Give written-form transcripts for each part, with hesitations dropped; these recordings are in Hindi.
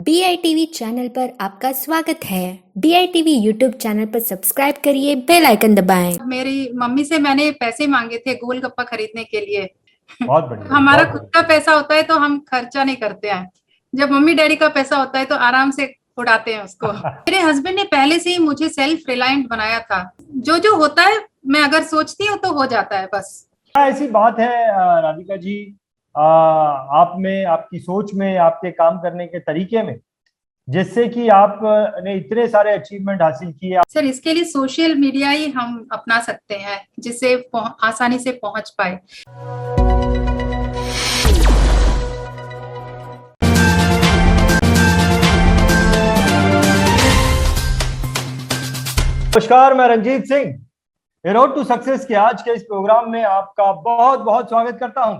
BITV चैनल पर आपका स्वागत है। BITV यूट्यूब चैनल पर सब्सक्राइब करिए, बेल आइकन दबाएं। मेरी मम्मी से मैंने पैसे मांगे थे गोलगप्पा खरीदने के लिए। बहुत बढ़िया। हमारा बहुत खुद बढ़िया। का पैसा होता है तो हम खर्चा नहीं करते हैं। जब मम्मी डैडी का पैसा होता है तो आराम से उड़ाते हैं उसको। मेरे हस्बैंड ने पहले से ही मुझे सेल्फ रिलायंट बनाया था। जो जो होता है मैं अगर सोचती हूँ तो हो जाता है बस। क्या ऐसी बात है राधिका जी, आप में, आपकी सोच में, आपके काम करने के तरीके में, जिससे कि आप ने इतने सारे अचीवमेंट हासिल किए? सर इसके लिए सोशल मीडिया ही हम अपना सकते हैं जिससे आसानी से पहुंच पाए। नमस्कार, मैं Ranjit Singh road to success के आज के इस प्रोग्राम में आपका बहुत बहुत स्वागत करता हूं।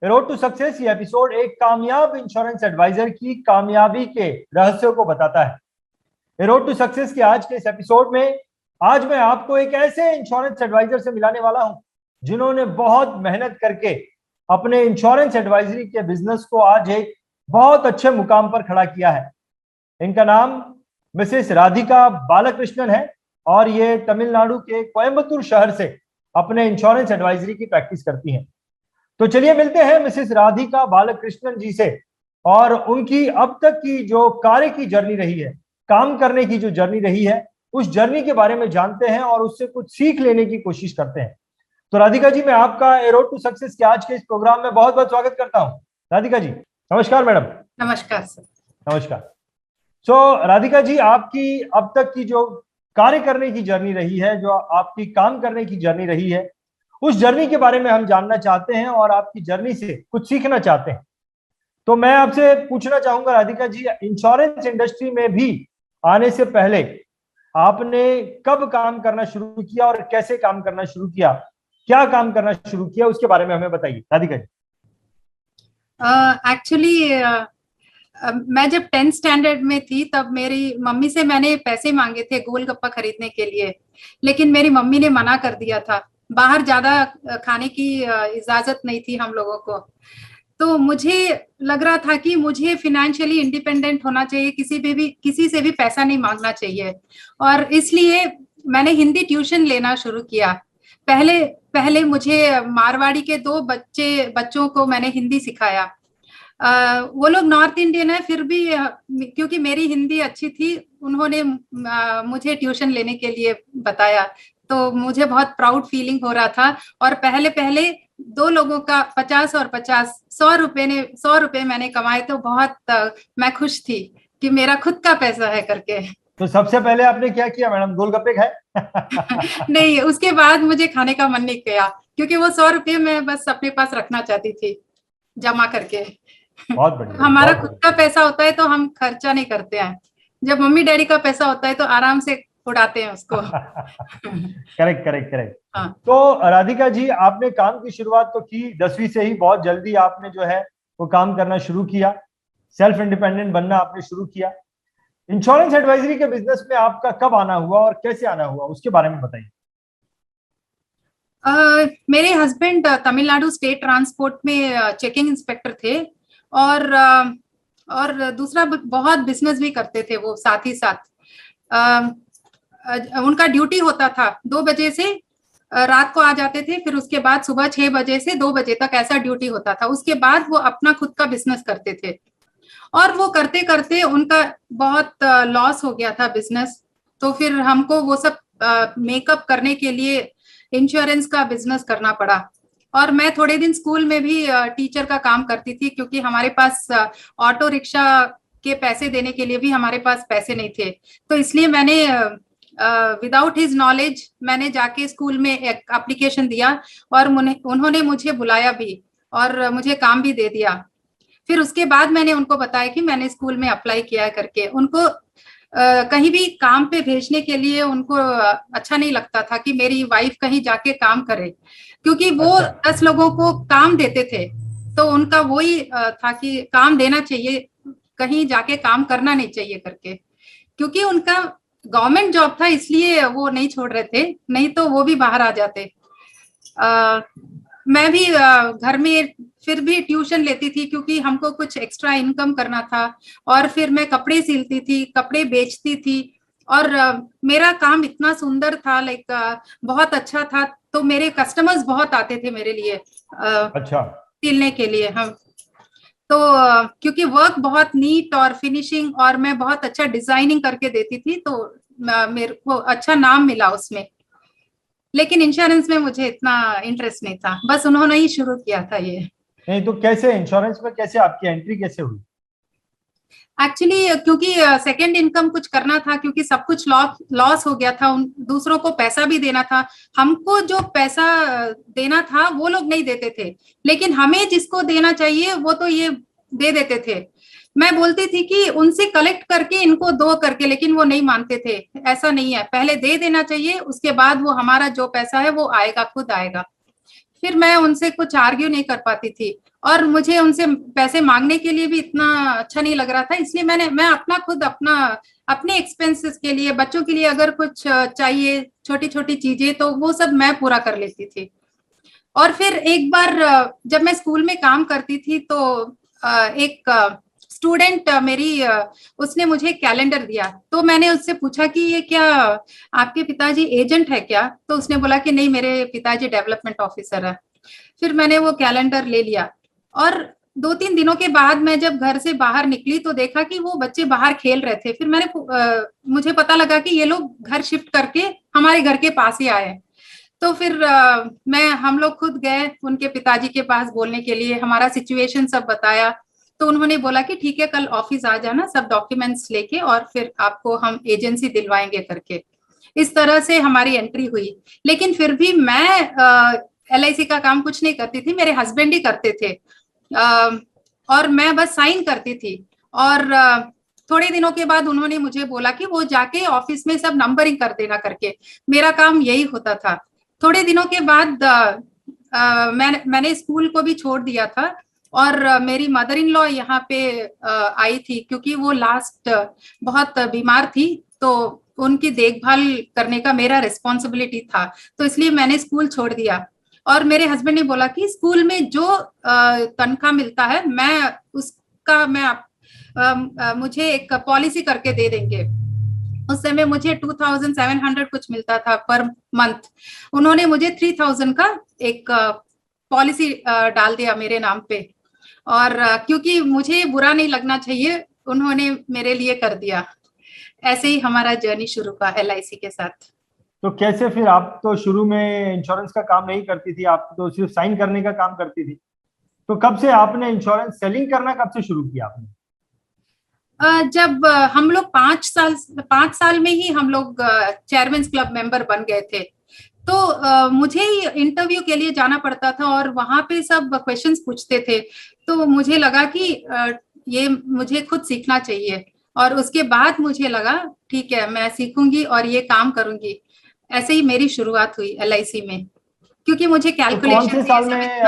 रोड टू सक्सेस ये एपिसोड एक कामयाब इंश्योरेंस एडवाइजर की कामयाबी के रहस्यों को बताता है। रोड टू सक्सेस के आज के इस एपिसोड में आज मैं आपको एक ऐसे इंश्योरेंस एडवाइजर से मिलाने वाला हूं जिन्होंने बहुत मेहनत करके अपने इंश्योरेंस एडवाइजरी के बिजनेस को आज एक बहुत अच्छे मुकाम पर खड़ा किया है। इनका नाम मिसेस राधिका बालकृष्णन है और ये तमिलनाडु के कोयम्बतूर शहर से अपने इंश्योरेंस एडवाइजरी की प्रैक्टिस करती हैं। तो चलिए मिलते हैं मिसेस राधिका बालकृष्णन जी से और उनकी अब तक की जो कार्य की जर्नी रही है, काम करने की जो जर्नी रही है, उस जर्नी के बारे में जानते हैं और उससे कुछ सीख लेने की कोशिश करते हैं। तो राधिका जी, मैं आपका रोड टू सक्सेस के आज के इस प्रोग्राम में बहुत बहुत स्वागत करता हूँ। राधिका जी नमस्कार। मैडम नमस्कार सर। नमस्कार। राधिका जी, आपकी अब तक की जो कार्य करने की जर्नी रही है, जो आपकी काम करने की जर्नी रही है, उस जर्नी के बारे में हम जानना चाहते हैं और आपकी जर्नी से कुछ सीखना चाहते हैं। तो मैं आपसे पूछना चाहूंगा राधिका जी, इंश्योरेंस इंडस्ट्री में भी आने से पहले आपने कब काम करना शुरू किया और कैसे काम करना शुरू किया, क्या काम करना शुरू किया, उसके बारे में हमें बताइए राधिका जी। एक्चुअली मैं जब 10th स्टैंडर्ड में थी तब मेरी मम्मी से मैंने पैसे मांगे थे गोलगप्पा खरीदने के लिए, लेकिन मेरी मम्मी ने मना कर दिया था। बाहर ज्यादा खाने की इजाजत नहीं थी हम लोगों को। तो मुझे लग रहा था कि मुझे फिनेंशियली इंडिपेंडेंट होना चाहिए, किसी से भी पैसा नहीं मांगना चाहिए, और इसलिए मैंने हिंदी ट्यूशन लेना शुरू किया। पहले पहले मुझे मारवाड़ी के दो बच्चों को मैंने हिंदी सिखाया। वो लोग नॉर्थ इंडियन है, फिर भी क्योंकि मेरी हिंदी अच्छी थी उन्होंने मुझे ट्यूशन लेने के लिए बताया। तो मुझे बहुत प्राउड फीलिंग हो रहा था। और पहले पहले दो लोगों का 50 और 50 100 रुपए मैंने कमाए, तो बहुत मैं खुश थी कि मेरा खुद का पैसा है करके। तो सबसे पहले आपने क्या किया मैडम, गोलगप्पे खाए? नहीं, उसके बाद मुझे खाने का मन नहीं किया क्योंकि वो 100 रुपए मैं बस अपने पास रखना चाहती थी जमा करके। बहुत बढ़िया। हमारा बहुत खुद का पैसा होता है तो हम खर्चा नहीं करते हैं। जब मम्मी डैडी का पैसा होता है तो आराम से उड़ाते हैं उसको। Correct correct correct. हाँ। तो राधिका जी, आपने काम की शुरुआत तो की 10वीं से ही, बहुत जल्दी आपने जो है वो काम करना शुरू किया, सेल्फ इंडिपेंडेंट बनना आपने शुरू किया। इंश्योरेंस एडवाइजरी के बिजनेस में आपका कब आना हुआ और कैसे आना हुआ, उसके बारे में बताइए। मेरे हस्बैंड तमिलनाडु स्टेट ट्रांसपोर्ट में चेकिंग इंस्पेक्टर थे, और दूसरा बहुत बिजनेस भी करते थे वो साथ ही साथ। उनका ड्यूटी होता था 2 बजे से रात को आ जाते थे, फिर उसके बाद सुबह 6 बजे से 2 बजे तक ऐसा ड्यूटी होता था। उसके बाद वो अपना खुद का बिजनेस करते थे, और वो करते करते उनका बहुत लॉस हो गया था बिजनेस। तो फिर हमको वो सब मेकअप करने के लिए इंश्योरेंस का बिजनेस करना पड़ा। और मैं थोड़े दिन स्कूल में भी टीचर का काम करती थी क्योंकि हमारे पास ऑटो रिक्शा के पैसे देने के लिए भी हमारे पास पैसे नहीं थे। तो इसलिए मैंने विदाउट हिज नॉलेज मैंने जाके स्कूल में एक एप्लीकेशन दिया, और उन्होंने मुझे बुलाया भी और मुझे काम भी दे दिया। फिर उसके बाद मैंने उनको बताया कि मैंने स्कूल में अप्लाई किया करके। उनको कहीं भी काम पे भेजने के लिए उनको अच्छा नहीं लगता था कि मेरी वाइफ कहीं जाके काम करे, क्योंकि वो 10 लोगों को काम देते थे। तो उनका वही था कि काम देना चाहिए, कहीं जाके काम करना नहीं चाहिए करके। क्योंकि उनका गवर्नमेंट जॉब था इसलिए वो नहीं छोड़ रहे थे, नहीं तो वो भी बाहर आ जाते। मैं भी घर में फिर भी ट्यूशन लेती थी क्योंकि हमको कुछ एक्स्ट्रा इनकम करना था। और फिर मैं कपड़े सिलती थी, कपड़े बेचती थी। और मेरा काम इतना सुंदर था, लाइक बहुत अच्छा था, तो मेरे कस्टमर्स बहुत आते थे मेरे लिए अच्छा। सिलने के लिए। हम तो क्योंकि वर्क बहुत नीट और फिनिशिंग, और मैं बहुत अच्छा डिजाइनिंग करके देती थी, तो मेरे को अच्छा नाम मिला उसमें। लेकिन इंश्योरेंस में मुझे इतना इंटरेस्ट नहीं था, बस उन्होंने ही शुरू किया था ये। नहीं तो कैसे इंश्योरेंस में कैसे आपकी एंट्री कैसे हुई? एक्चुअली क्योंकि सेकंड इनकम कुछ करना था, क्योंकि सब कुछ लॉस हो गया था, उन दूसरों को पैसा भी देना था। हमको जो पैसा देना था वो लोग नहीं देते थे, लेकिन हमें जिसको देना चाहिए वो तो ये दे देते थे। मैं बोलती थी कि उनसे कलेक्ट करके इनको दो करके, लेकिन वो नहीं मानते थे। ऐसा नहीं है, पहले दे देना चाहिए, उसके बाद वो हमारा जो पैसा है वो आएगा, खुद आएगा। फिर मैं उनसे कुछ आर्ग्यू नहीं कर पाती थी, और मुझे उनसे पैसे मांगने के लिए भी इतना अच्छा नहीं लग रहा था। इसलिए मैं अपना खुद अपने एक्सपेंसेस के लिए, बच्चों के लिए अगर कुछ चाहिए, छोटी छोटी चीजें, तो वो सब मैं पूरा कर लेती थी। और फिर एक बार जब मैं स्कूल में काम करती थी, तो एक स्टूडेंट मेरी उसने मुझे कैलेंडर दिया। तो मैंने उससे पूछा कि ये क्या आपके पिताजी एजेंट है क्या? तो उसने बोला कि नहीं, मेरे पिताजी डेवलपमेंट ऑफिसर है। फिर मैंने वो कैलेंडर ले लिया, और 2-3 दिनों के बाद मैं जब घर से बाहर निकली तो देखा कि वो बच्चे बाहर खेल रहे थे। फिर मुझे पता लगा कि ये लोग घर शिफ्ट करके हमारे घर के पास ही आए। तो फिर हम लोग खुद गए उनके पिताजी के पास बोलने के लिए, हमारा सिचुएशन सब बताया। तो उन्होंने बोला कि ठीक है, कल ऑफिस आ जाना सब डॉक्यूमेंट्स लेके, और फिर आपको हम एजेंसी दिलवाएंगे करके। इस तरह से हमारी एंट्री हुई। लेकिन फिर भी मैं LIC का काम कुछ नहीं करती थी, मेरे हस्बैंड ही करते थे। और मैं बस साइन करती थी। और थोड़े दिनों के बाद उन्होंने मुझे बोला कि वो जाके ऑफिस में सब नंबरिंग कर देना करके। मेरा काम यही होता था। थोड़े दिनों के बाद मैंने स्कूल को भी छोड़ दिया था, और मेरी मदर इन लॉ यहाँ पे आई थी, क्योंकि वो लास्ट बहुत बीमार थी, तो उनकी देखभाल करने का मेरा रिस्पॉन्सिबिलिटी था। तो इसलिए मैंने स्कूल छोड़ दिया। और मेरे हस्बैंड ने बोला कि स्कूल में जो तनख्वाह मिलता है, मुझे एक पॉलिसी करके दे देंगे। उस समय मुझे 2700 कुछ मिलता था पर मंथ। उन्होंने मुझे 3000 का एक पॉलिसी डाल दिया मेरे नाम पे। और क्योंकि मुझे बुरा नहीं लगना चाहिए, उन्होंने मेरे लिए कर दिया। ऐसे ही हमारा जर्नी शुरू हुआ LIC के साथ। तो कैसे फिर, आप तो शुरू में इंश्योरेंस का काम नहीं करती थी, आप तो सिर्फ साइन करने का काम करती थी, तो कब से आपने इंश्योरेंस सेलिंग करना कब से शुरू किया आपने? जब हम लोग 5 साल में ही हम लोग चेयरमैन्स क्लब मेंबर बन गए थे। तो मुझे इंटरव्यू के लिए जाना पड़ता था, और वहां पे सब क्वेश्चंस पूछते थे। तो मुझे लगा कि ये मुझे खुद सीखना चाहिए। और उसके बाद मुझे लगा ठीक है, मैं सीखूंगी और ये काम करूंगी। ऐसे ही मेरी शुरुआत हुई LIC में, क्योंकि मुझे तो कौन से कैलकुलेशन साल में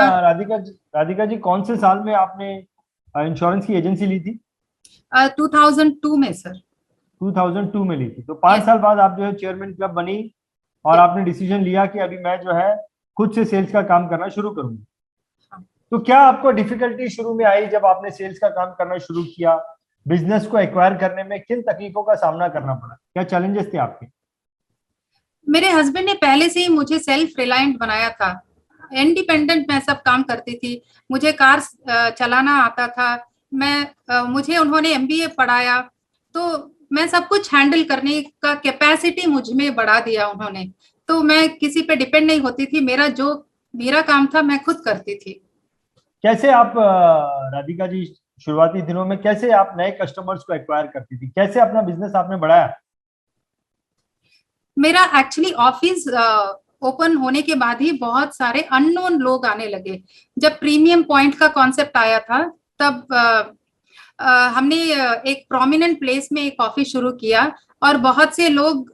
राधिका जी कौन से साल में आपने इंश्योरेंस की एजेंसी ली थी? 2002 में सर। 2002 में ली थी, तो 5 साल बाद आप जो है चेयरमैन क्लब बनी, और आपने डिसीजन लिया कि अभी मैं जो है खुद से सेल्स का काम करना शुरू करूंगी। तो क्या आपको डिफिकल्टी शुरू में आई जब आपने सेल्स का काम करना शुरू किया? बिजनेस को एक्वायर करने में किन तकलीफों का सामना करना पड़ा, क्या चैलेंजेस थे आपके? मेरे हस्बैंड ने पहले से ही मुझे सेल्फ रिलायंट बनाया था। इंडिपेंडेंट मैं सब काम करती थी। मुझे कार चलाना आता था। मुझे उन्होंने MBA पढ़ाया, तो मैं सब कुछ हैंडल करने का कैपेसिटी मुझ में बढ़ा दिया उन्होंने। तो मैं किसी पे डिपेंड नहीं होती थी, मेरा काम था मैं खुद करती थी। कैसे आप राधिका जी शुरुआती दिनों में कैसे आप नए कस्टमर्स को एक्वायर करती थी, कैसे अपना बिजनेस आपने बढ़ाया? मेरा एक्चुअली ऑफिस ओपन होने के बाद ही बहुत सारे अननोन लोग आने लगे। जब प्रीमियम पॉइंट का कॉन्सेप्ट आया था, तब हमने एक प्रोमिनेंट प्लेस में एक ऑफिस शुरू किया, और बहुत से लोग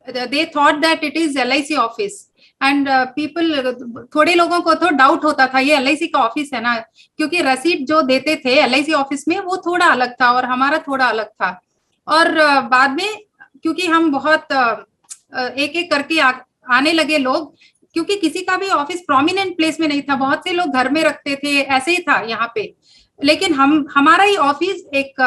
they thought that it is LIC office. And people, थोड़े लोगों को तो डाउट होता था ये LIC का ऑफिस है ना, क्योंकि रसीद जो देते थे LIC ऑफिस में वो थोड़ा अलग था और हमारा थोड़ा अलग था। और बाद में क्योंकि हम बहुत एक एक करके आने लगे लोग, क्योंकि किसी का भी ऑफिस प्रोमिनेंट प्लेस में नहीं था, बहुत से लोग घर में रखते थे, ऐसे ही था यहाँ पे। लेकिन हमारा ही ऑफिस एक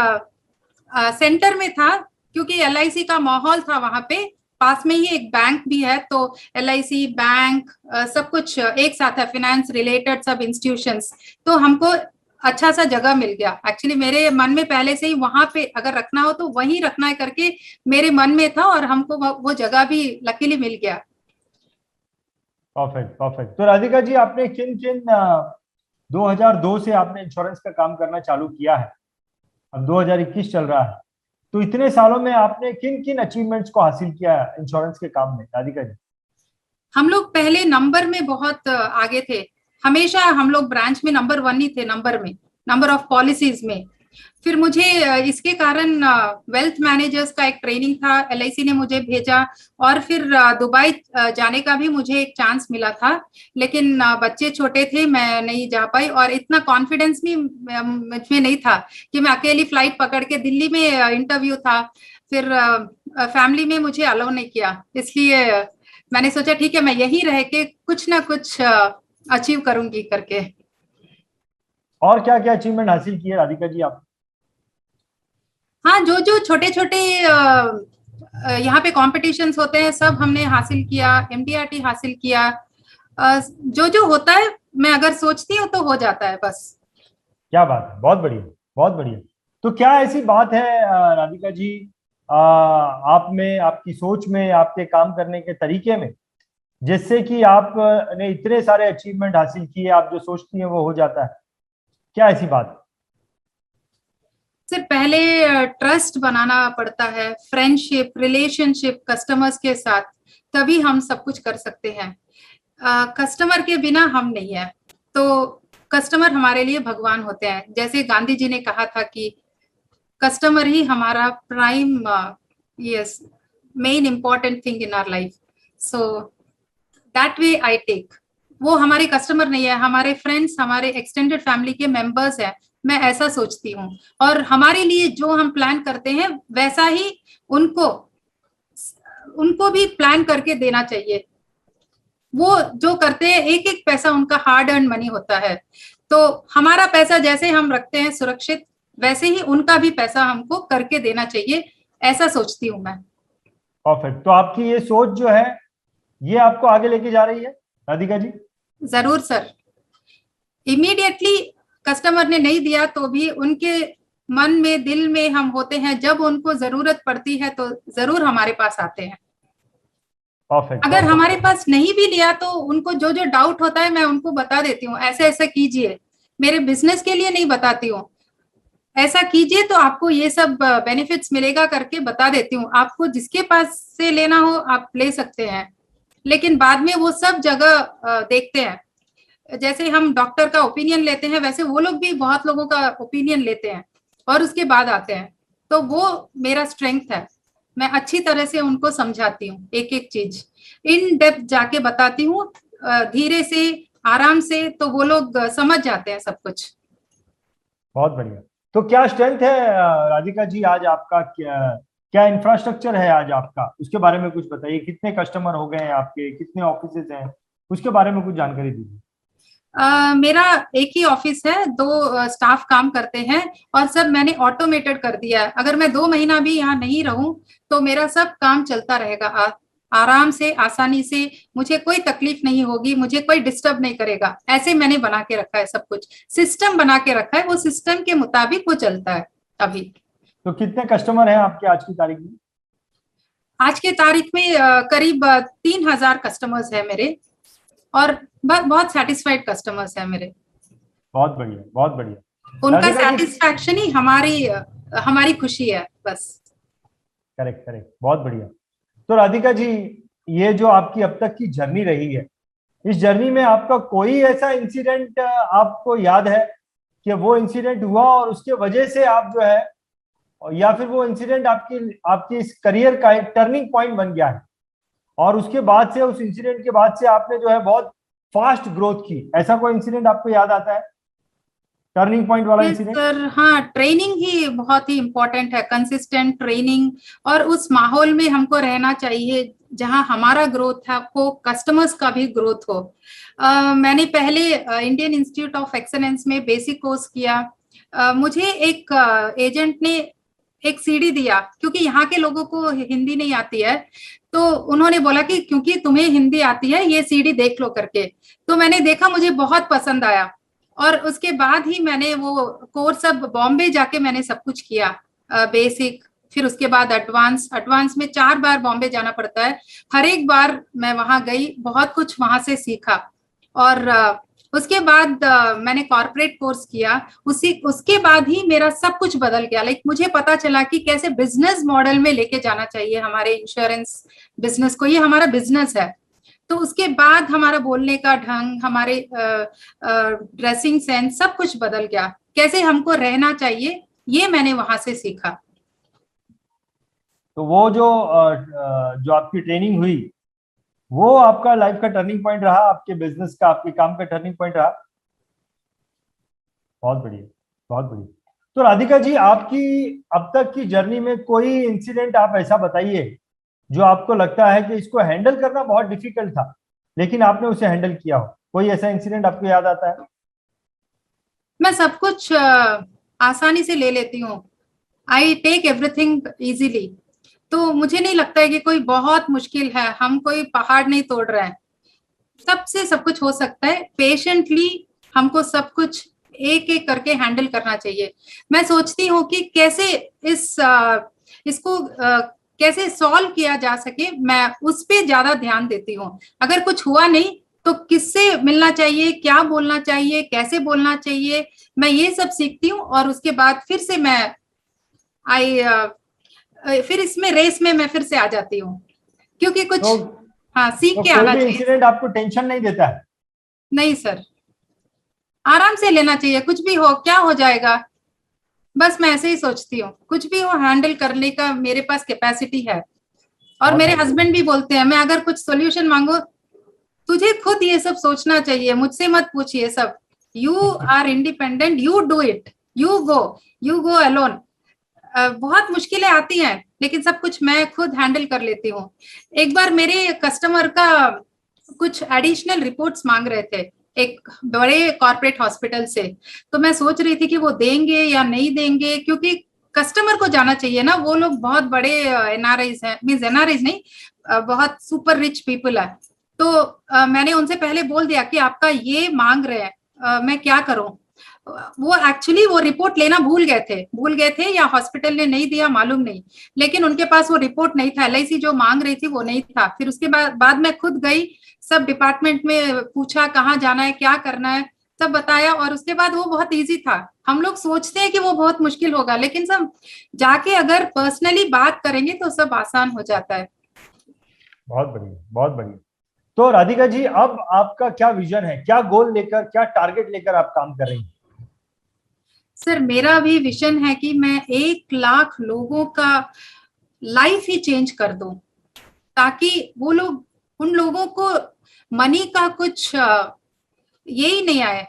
सेंटर में था, क्योंकि LIC का माहौल था वहां पे। पास में ही एक बैंक भी है, तो LIC बैंक सब कुछ एक साथ है, फाइनेंस रिलेटेड सब इंस्टीट्यूशंस। तो हमको अच्छा सा जगह मिल गया। एक्चुअली मेरे मन में पहले से ही वहां पे अगर रखना हो तो वहीं रखना है करके मेरे मन में था, और हमको वो जगह भी लकीली मिल गया। Perfect perfect. तो राधिका जी, आपने किन किन 2002 से आपने इंश्योरेंस का काम करना चालू किया है, अब 2021 चल रहा है, तो इतने सालों में आपने किन किन अचीवमेंट्स को हासिल किया है इंश्योरेंस के काम में राधिका जी? हम लोग पहले नंबर में बहुत आगे थे। हमेशा हम लोग ब्रांच में नंबर 1 ही थे, नंबर में, नंबर ऑफ पॉलिसीज में। फिर मुझे इसके कारण वेल्थ मैनेजर्स का एक ट्रेनिंग था, LIC ने मुझे भेजा, और फिर दुबई जाने का भी मुझे एक चांस मिला था। लेकिन बच्चे छोटे थे, मैं नहीं जा पाई, और इतना कॉन्फिडेंस भी मुझमें नहीं था कि मैं अकेली फ्लाइट पकड़ के, दिल्ली में इंटरव्यू था, फिर फैमिली में मुझे अलाउ नहीं किया। इसलिए मैंने सोचा ठीक है, मैं यही रह के कुछ ना कुछ अचीव करूंगी करके। और क्या क्या अचीवमेंट हासिल किए राधिका जी आप? हाँ, जो जो छोटे छोटे यहाँ पे कॉम्पिटिशन्स होते हैं सब हमने हासिल किया, MDRT हासिल किया। जो जो होता है, मैं अगर सोचती हूँ तो हो जाता है बस। क्या बात है, बहुत बढ़िया बहुत बढ़िया। तो क्या ऐसी बात है राधिका जी, आप में, आपकी सोच में, आपके काम करने के तरीके में, जिससे कि आप ने इतने सारे अचीवमेंट हासिल किए, आप जो सोचती हैं वो हो जाता है? क्या ऐसी बात है? सिर्फ पहले ट्रस्ट बनाना पड़ता है, फ्रेंडशिप, रिलेशनशिप कस्टमर्स के साथ, तभी हम सब कुछ कर सकते हैं। कस्टमर के बिना हम नहीं है। तो कस्टमर हमारे लिए भगवान होते हैं। जैसे गांधी जी ने कहा था कि कस्टमर ही हमारा prime, yes, main important thing in our life. So that way I take. वो हमारे कस्टमर नहीं है, हमारे फ्रेंड्स, हमारे एक्सटेंडेड फैमिली के मेंबर्स हैं, मैं ऐसा सोचती हूँ। और हमारे लिए जो हम प्लान करते हैं वैसा ही उनको उनको भी प्लान करके देना चाहिए। वो जो करते हैं, एक एक पैसा उनका हार्ड अर्न मनी होता है। तो हमारा पैसा जैसे हम रखते हैं सुरक्षित, वैसे ही उनका भी पैसा हमको करके देना चाहिए, ऐसा सोचती हूँ मैं। परफेक्ट। तो आपकी ये सोच जो है, ये आपको आगे लेके जा रही है राधिका जी? जरूर सर। इमीडिएटली कस्टमर ने नहीं दिया तो भी उनके मन में, दिल में हम होते हैं। जब उनको जरूरत पड़ती है तो जरूर हमारे पास आते हैं। परफेक्ट। अगर हमारे पास नहीं भी लिया तो उनको जो जो डाउट होता है मैं उनको बता देती हूँ, ऐसे ऐसा कीजिए। मेरे बिजनेस के लिए नहीं बताती हूँ, ऐसा कीजिए तो आपको ये सब बेनिफिट्स मिलेगा करके बता देती हूँ। आपको जिसके पास से लेना हो आप ले सकते हैं। लेकिन बाद में वो सब जगह देखते हैं। जैसे हम डॉक्टर का ओपिनियन लेते हैं, वैसे वो लोग भी बहुत लोगों का ओपिनियन लेते हैं और उसके बाद आते हैं। तो वो मेरा स्ट्रेंथ है, मैं अच्छी तरह से उनको समझाती हूँ, एक एक चीज इन डेप्थ जाके बताती हूँ, धीरे से, आराम से, तो वो लोग समझ जाते हैं सब कुछ। बहुत बढ़िया। तो क्या स्ट्रेंथ है राधिका जी आज आपका? क्या क्या इंफ्रास्ट्रक्चर है आज आपका, उसके बारे में कुछ बताइए। कितने कस्टमर हो गए हैं आपके, कितने ऑफिसेज हैं, उसके बारे में कुछ जानकारी दीजिए। मेरा एक ही ऑफिस है, 2 स्टाफ काम करते हैं, और सब मैंने ऑटोमेटेड कर दिया है। अगर मैं 2 महीना भी यहाँ नहीं रहूं तो मेरा सब काम चलता रहेगा आराम से, आसानी से। मुझे कोई तकलीफ नहीं होगी, मुझे कोई डिस्टर्ब नहीं करेगा। ऐसे मैंने बना के रखा है, सब कुछ सिस्टम बना के रखा है, वो सिस्टम के मुताबिक वो चलता है अभी। तो कितने कस्टमर हैं आपके आज की तारीख में? आज के तारीख में करीब 3000 कस्टमर्स है मेरे, और बहुत सेटिस्फाइड कस्टमर्स है मेरे। बहुत बढ़िया बहुत बढ़िया। उनका राधिका जी, सेटिस्फैक्शन ही हमारी खुशी है बस। करेक्ट करेक्ट, बहुत बढ़िया। तो राधिका जी, ये जो आपकी अब तक की जर्नी रही है, इस जर्नी में आपका कोई ऐसा इंसिडेंट आपको याद है कि वो इंसिडेंट हुआ और उसके वजह से आप जो है, या फिर वो इंसिडेंट आपकी आपकी इस करियर का एक टर्निंग पॉइंट बन गया है, और उसके बाद से, उस इंसिडेंट के बाद से आपने जो है बहुत फास्ट ग्रोथ की, ऐसा कोई इंसिडेंट आपको याद आता है, टर्निंग पॉइंट वाला इंसिडेंट? सर हाँ, ट्रेनिंग ही बहुत ही इम्पोर्टेंट है, कंसिस्टेंट ट्रेनिंग, और उस माहौल में हमको रहना चाहिए जहां हमारा ग्रोथ है वो कस्टमर्स का भी ग्रोथ हो। मैंने पहले इंडियन इंस्टीट्यूट ऑफ एक्सेलेंस में बेसिक कोर्स किया। मुझे एक एजेंट ने एक सीडी दिया, क्योंकि यहाँ के लोगों को हिंदी नहीं आती है, तो उन्होंने बोला कि क्योंकि तुम्हें हिंदी आती है ये सीडी देख लो करके। तो मैंने देखा, मुझे बहुत पसंद आया, और उसके बाद ही मैंने वो कोर्स अब बॉम्बे जाके मैंने सब कुछ किया, बेसिक, फिर उसके बाद एडवांस में 4 बार बॉम्बे जाना पड़ता है। हर एक बार मैं वहां गई, बहुत कुछ वहां से सीखा। और उसके बाद मैंने कॉर्पोरेट कोर्स किया। उसके बाद ही मेरा सब कुछ बदल गया। लाइक मुझे पता चला कि कैसे बिजनेस मॉडल में लेके जाना चाहिए हमारे इंश्योरेंस बिजनेस को, ये हमारा बिजनेस है। तो उसके बाद हमारा बोलने का ढंग, हमारे ड्रेसिंग सेंस, सब कुछ बदल गया। कैसे हमको रहना चाहिए ये मैंने वहां से सीखा। तो वो जो आपकी ट्रेनिंग हुई वो आपका लाइफ का टर्निंग पॉइंट रहा, आपके बिजनेस का, आपके काम का टर्निंग पॉइंट रहा। बहुत बढ़िया, बहुत बढ़िया। तो राधिका जी, आपकी अब तक की जर्नी में कोई इंसिडेंट आप ऐसा बताइए जो आपको लगता है कि इसको हैंडल करना बहुत डिफिकल्ट था लेकिन आपने उसे हैंडल किया हो। कोई ऐसा इंसिडेंट आपको याद आता है? मैं सब कुछ आसानी से ले लेती हूँ। I take everything easily. तो मुझे नहीं लगता है कि कोई बहुत मुश्किल है, हम कोई पहाड़ नहीं तोड़ रहे हैं। सबसे सब कुछ हो सकता है। पेशेंटली हमको सब कुछ एक एक करके हैंडल करना चाहिए। मैं सोचती हूँ कि कैसे इसको कैसे सॉल्व किया जा सके, मैं उस पे ज्यादा ध्यान देती हूँ। अगर कुछ हुआ नहीं तो किससे मिलना चाहिए, क्या बोलना चाहिए, कैसे बोलना चाहिए, मैं ये सब सीखती हूँ। और उसके बाद फिर से फिर इसमें रेस में मैं फिर से आ जाती हूँ, क्योंकि कुछ सीख के आना चाहिए। इंसिडेंट आपको टेंशन नहीं देता है? नहीं सर, आराम से लेना चाहिए। कुछ भी हो, क्या हो जाएगा, बस मैं ऐसे ही सोचती हूँ। कुछ भी हो, हैंडल करने का मेरे पास कैपेसिटी है। और मेरे हस्बैंड भी बोलते हैं, मैं अगर कुछ सॉल्यूशन मांगो, तुझे खुद ये सब सोचना चाहिए, मुझसे मत पूछ ये सब। You are independent, you do it, you go alone. बहुत मुश्किलें आती हैं लेकिन सब कुछ मैं खुद हैंडल कर लेती हूँ। एक बार मेरे कस्टमर का कुछ एडिशनल रिपोर्ट्स मांग रहे थे एक बड़े कॉर्पोरेट हॉस्पिटल से। तो मैं सोच रही थी कि वो देंगे या नहीं देंगे, क्योंकि कस्टमर को जाना चाहिए ना, वो लोग बहुत बड़े एनआरआईज हैं, मींस एनआरआईज नहीं, बहुत सुपर रिच पीपल है। तो मैंने उनसे पहले बोल दिया कि आपका ये मांग रहे हैं, मैं क्या करूं। वो एक्चुअली वो रिपोर्ट लेना भूल गए थे या हॉस्पिटल ने नहीं दिया, मालूम नहीं, लेकिन उनके पास वो रिपोर्ट नहीं था। एलआईसी जो मांग रही थी वो नहीं था। फिर उसके बाद मैं खुद गई, सब डिपार्टमेंट में पूछा कहाँ जाना है, क्या करना है, सब बताया। और उसके बाद वो बहुत इजी था। हम लोग सोचते हैं कि वो बहुत मुश्किल होगा, लेकिन सब जाके अगर पर्सनली बात करेंगे तो सब आसान हो जाता है। बहुत बढ़िया, बहुत बढ़िया। तो राधिका जी, अब आपका क्या विजन है, क्या गोल लेकर, क्या टारगेट लेकर आप काम कर रही हैं? सर, मेरा भी विजन है कि मैं 1 लाख लोगों का लाइफ ही चेंज कर दूं, ताकि वो लोग, उन लोगों को मनी का कुछ यही नहीं आए,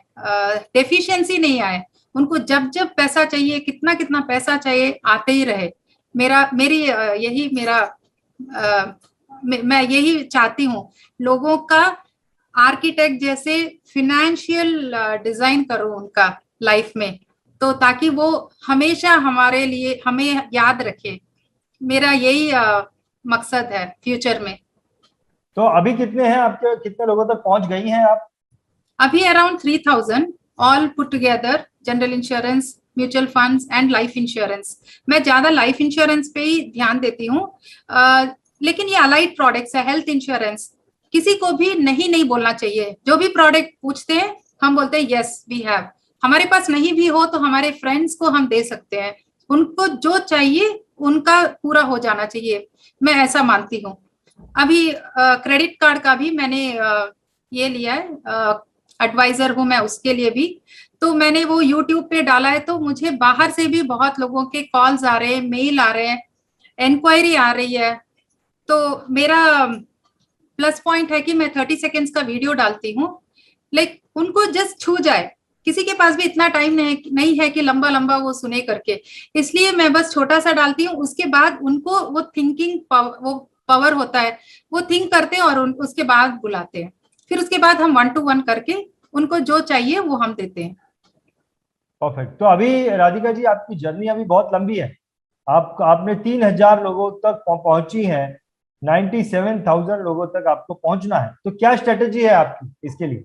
डेफिशिएंसी नहीं आए। उनको जब जब पैसा चाहिए, कितना कितना पैसा चाहिए, आते ही रहे। मैं यही चाहती हूँ, लोगों का आर्किटेक्ट जैसे फिनेंशियल डिजाइन करूं उनका लाइफ में, तो ताकि वो हमेशा हमारे लिए हमें याद रखे। मेरा यही मकसद है फ्यूचर में। तो अभी कितने हैं आपके, कितने लोगों तक पहुंच गई हैं आप? अभी around 3000 all put together, general insurance, mutual funds and life insurance. मैं ज्यादा लाइफ इंश्योरेंस पे ही ध्यान देती हूँ, लेकिन ये अलाइड प्रोडक्ट्स है। हेल्थ इंश्योरेंस किसी को भी नहीं बोलना चाहिए। जो भी प्रोडक्ट पूछते हैं हम बोलते हैं यस वी हैव। हमारे पास नहीं भी हो तो हमारे फ्रेंड्स को हम दे सकते हैं। उनको जो चाहिए उनका पूरा हो जाना चाहिए, मैं ऐसा मानती हूँ। अभी क्रेडिट कार्ड का भी मैंने ये लिया है, एडवाइजर हूँ मैं उसके लिए भी। तो मैंने वो यूट्यूब पे डाला है, तो मुझे बाहर से भी बहुत लोगों के कॉल्स आ रहे हैं, मेल आ रहे हैं, इंक्वायरी आ रही है। तो मेरा प्लस पॉइंट है कि मैं 30 सेकेंड्स का वीडियो डालती हूँ, लाइक उनको जस्ट छू जाए। किसी के पास भी इतना टाइम नहीं है कि लंबा लंबा वो सुने करके, इसलिए मैं बस छोटा सा डालती हूँ। उसके बाद उनको वो थिंकिंग, वो पावर होता है, वो थिंक करते हैं और उसके बाद बुलाते हैं। फिर उसके बाद हम 1 to 1 करके उनको जो चाहिए वो हम देते हैं। परफेक्ट। तो अभी राधिका जी आपकी जर्नी अभी बहुत लंबी है। आपने 3000 लोगों तक पहुंची है, 97,000 लोगों तक आपको पहुंचना है। तो क्या स्ट्रेटेजी है आपकी इसके लिए?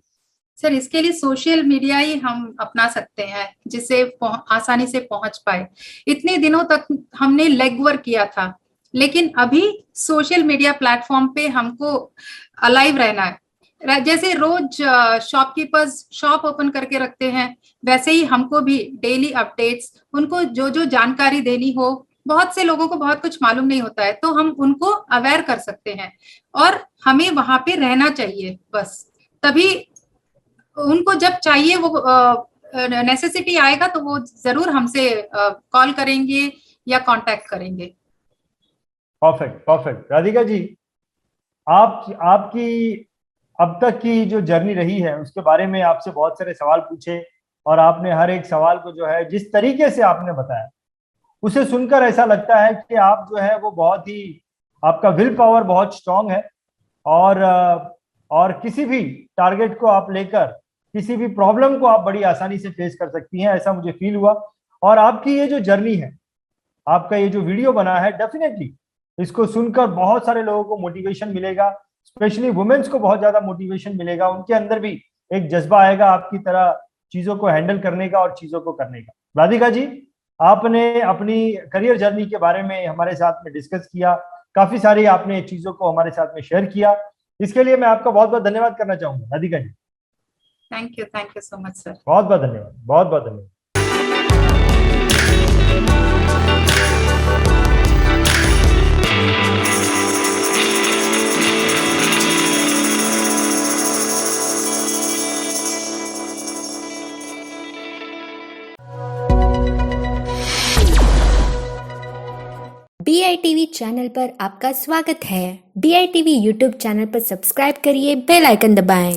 सर, इसके लिए सोशल मीडिया ही हम अपना सकते हैं, जिससे आसानी से पहुंच पाए। इतने दिनों तक हमने लेग वर्क किया था, लेकिन अभी सोशल मीडिया प्लेटफॉर्म पे हमको अलाइव रहना है। जैसे रोज शॉपकीपर्स शॉप ओपन करके रखते हैं, वैसे ही हमको भी डेली अपडेट्स, उनको जो जो जानकारी देनी हो, बहुत से लोगों को बहुत कुछ मालूम नहीं होता है, तो हम उनको अवेयर कर सकते हैं और हमें वहां पे रहना चाहिए। बस तभी उनको जब चाहिए वो नेसेसिटी आएगा तो वो जरूर हमसे कॉल करेंगे या कांटेक्ट करेंगे। Perfect perfect. राधिका जी, आपकी अब तक की जो जर्नी रही है उसके बारे में आपसे बहुत सारे सवाल पूछे और आपने हर एक सवाल को जो है जिस तरीके से आपने बताया, उसे सुनकर ऐसा लगता है कि आप जो है वो बहुत ही, आपका विल पावर बहुत स्ट्रांग है और किसी भी टारगेट को आप लेकर, किसी भी प्रॉब्लम को आप बड़ी आसानी से फेस कर सकती हैं, ऐसा मुझे फील हुआ। और आपकी ये जो जर्नी है, आपका ये जो वीडियो बना है, डेफिनेटली इसको सुनकर बहुत सारे लोगों को मोटिवेशन मिलेगा, स्पेशली वुमेन्स को बहुत ज्यादा मोटिवेशन मिलेगा। उनके अंदर भी एक जज्बा आएगा आपकी तरह चीजों को हैंडल करने का और चीजों को करने का। राधिका जी, आपने अपनी करियर जर्नी के बारे में हमारे साथ में डिस्कस किया, काफी सारी आपने चीजों को हमारे साथ में शेयर किया, इसके लिए मैं आपका बहुत बहुत धन्यवाद करना चाहूंगा। Radhika ji, thank you so much sir. बहुत बहुत धन्यवाद, बहुत बहुत धन्यवाद। BITV चैनल पर आपका स्वागत है। BITV यूट्यूब चैनल पर सब्सक्राइब करिए, बेल आइकन दबाएं।